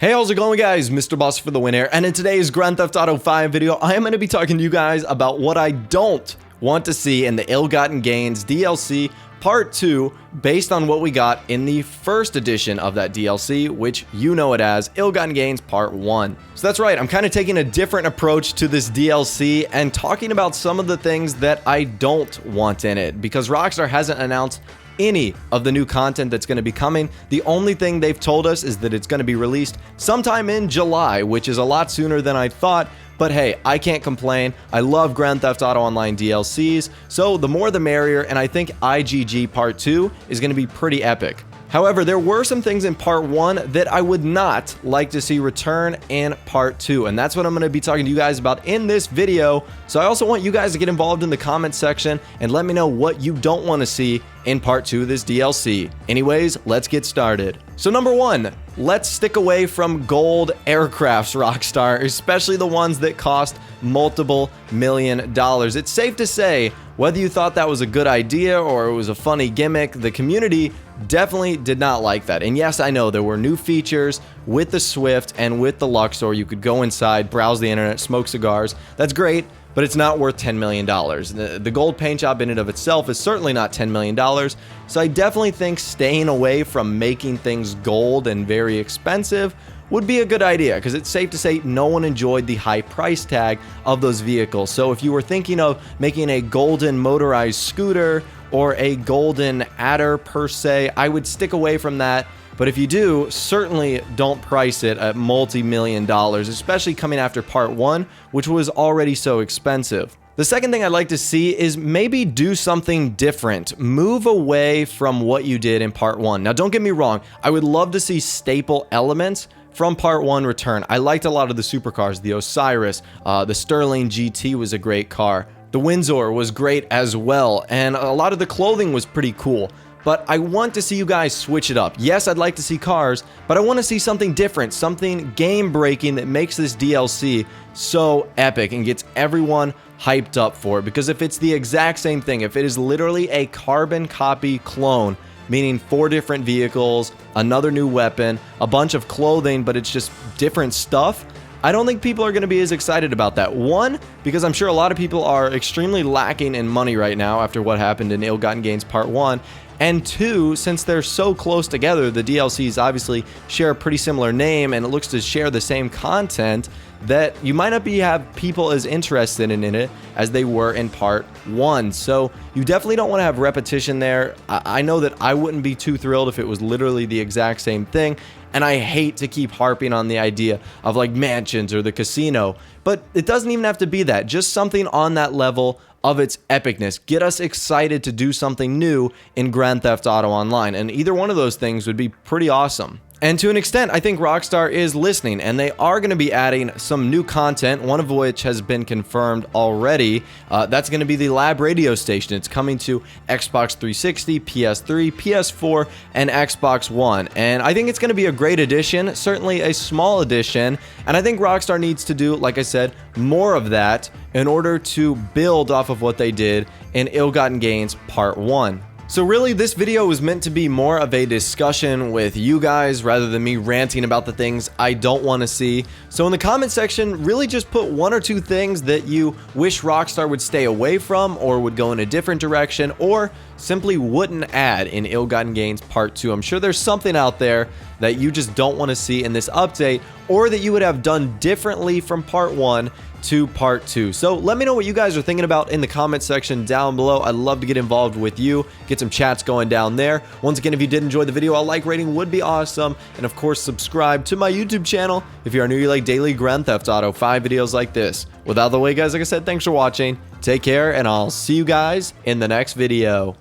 Hey, how's it going, guys? Mr. Boss for the win here, and in today's Grand Theft Auto 5 video, I am going to be talking to you guys about what I don't want to see in the Ill-Gotten Gains DLC Part 2, based on what we got in the first edition of that DLC, which you know it as Ill-Gotten Gains Part 1. So that's right, I'm kind of taking a different approach to this DLC and talking about some of the things that I don't want in it, because Rockstar hasn't announced any of the new content that's going to be coming. The only thing they've told us is that it's going to be released sometime in July, which is a lot sooner than I thought. But hey, I can't complain. I love Grand Theft Auto Online DLCs, so the more the merrier, and I think IGG Part 2 is going to be pretty epic. However, there were some things in Part 1 that I would not like to see return in Part 2, and that's what I'm going to be talking to you guys about in this video. So I also want you guys to get involved in the comment section and let me know what you don't want to see in Part 2 of this DLC. Anyways, let's get started. So number 1, let's stick away from gold aircrafts, Rockstar, especially the ones that cost multiple $1 million. It's safe to say, whether you thought that was a good idea or it was a funny gimmick, the community definitely did not like that. And yes, I know there were new features with the Swift and with the Luxor. You could go inside, browse the internet, smoke cigars. That's great, but it's not worth $10 million. The gold paint job in and of itself is certainly not $10 million. So I definitely think staying away from making things gold and very expensive would be a good idea, because it's safe to say no one enjoyed the high price tag of those vehicles. So if you were thinking of making a golden motorized scooter or a golden adder per se, I would stick away from that. But if you do, certainly don't price it at multi-million dollars, especially coming after Part 1, which was already so expensive. The second thing I'd like to see is maybe do something different. Move away from what you did in Part 1. Now, don't get me wrong, I would love to see staple elements from Part 1 return. I liked a lot of the supercars, the Osiris, the Sterling GT was a great car. The Windsor was great as well, and a lot of the clothing was pretty cool. But I want to see you guys switch it up. Yes, I'd like to see cars, but I want to see something different, something game-breaking that makes this DLC so epic and gets everyone hyped up for it. Because if it's the exact same thing, if it is literally a carbon copy clone, meaning 4 different vehicles, another new weapon, a bunch of clothing, but it's just different stuff, I don't think people are going to be as excited about that. One, because I'm sure a lot of people are extremely lacking in money right now after what happened in Ill-Gotten Gains Part 1. And 2, since they're so close together, the DLCs obviously share a pretty similar name and it looks to share the same content, that you might not have people as interested in it as they were in Part 1. So you definitely don't want to have repetition there. I know that I wouldn't be too thrilled if it was literally the exact same thing. And I hate to keep harping on the idea of like mansions or the casino, but it doesn't even have to be that. Just something on that level of its epicness. Get us excited to do something new in Grand Theft Auto Online, and either one of those things would be pretty awesome. And to an extent, I think Rockstar is listening, and they are going to be adding some new content, one of which has been confirmed already. That's going to be the Lab radio station. It's coming to Xbox 360, PS3, PS4, and Xbox One. And I think it's going to be a great addition, certainly a small addition. And I think Rockstar needs to do, like I said, more of that in order to build off of what they did in Ill-Gotten Gains Part 1. So really, this video was meant to be more of a discussion with you guys rather than me ranting about the things I don't want to see. So in the comment section, really just put 1 or 2 things that you wish Rockstar would stay away from or would go in a different direction or simply wouldn't add in Ill-Gotten Gains Part 2. I'm sure there's something out there that you just don't want to see in this update, or that you would have done differently from Part 1 to Part 2. So let me know what you guys are thinking about in the comment section down below. I'd love to get involved with you, get some chats going down there. Once again, if you did enjoy the video, a like rating would be awesome. And of course, subscribe to my YouTube channel if you are new. You like daily Grand Theft Auto 5 videos like this. Without the way, guys, like I said, thanks for watching. Take care, and I'll see you guys in the next video.